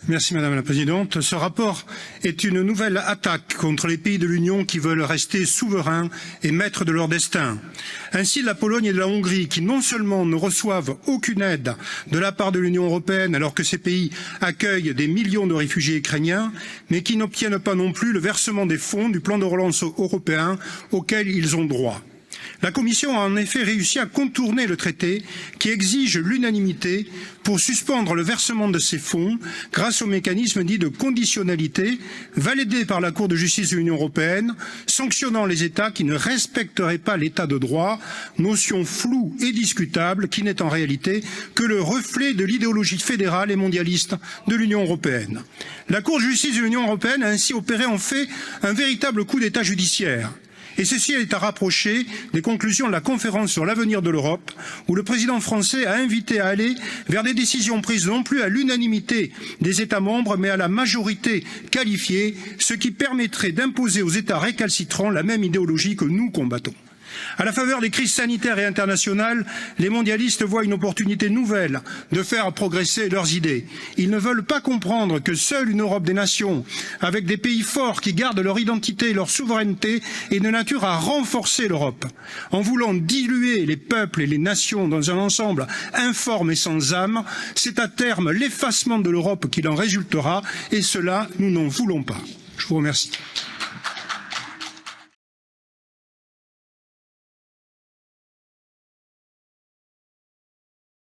Merci Madame la Présidente. Ce rapport est une nouvelle attaque contre les pays de l'Union qui veulent rester souverains et maîtres de leur destin. Ainsi, la Pologne et la Hongrie, qui non seulement ne reçoivent aucune aide de la part de l'Union européenne alors que ces pays accueillent des millions de réfugiés ukrainiens, mais qui n'obtiennent pas non plus le versement des fonds du plan de relance européen auquel ils ont droit. La Commission a en effet réussi à contourner le traité qui exige l'unanimité pour suspendre le versement de ces fonds grâce au mécanisme dit de conditionnalité validé par la Cour de justice de l'Union européenne, sanctionnant les États qui ne respecteraient pas l'état de droit, notion floue et discutable qui n'est en réalité que le reflet de l'idéologie fédérale et mondialiste de l'Union européenne. La Cour de justice de l'Union européenne a ainsi opéré en fait un véritable coup d'État judiciaire. Et ceci est à rapprocher des conclusions de la conférence sur l'avenir de l'Europe, où le président français a invité à aller vers des décisions prises non plus à l'unanimité des États membres, mais à la majorité qualifiée, ce qui permettrait d'imposer aux États récalcitrants la même idéologie que nous combattons. À la faveur des crises sanitaires et internationales, les mondialistes voient une opportunité nouvelle de faire progresser leurs idées. Ils ne veulent pas comprendre que seule une Europe des nations, avec des pays forts qui gardent leur identité et leur souveraineté, est de nature à renforcer l'Europe. En voulant diluer les peuples et les nations dans un ensemble informe et sans âme, c'est à terme l'effacement de l'Europe qu'il en résultera, et cela, nous n'en voulons pas. Je vous remercie.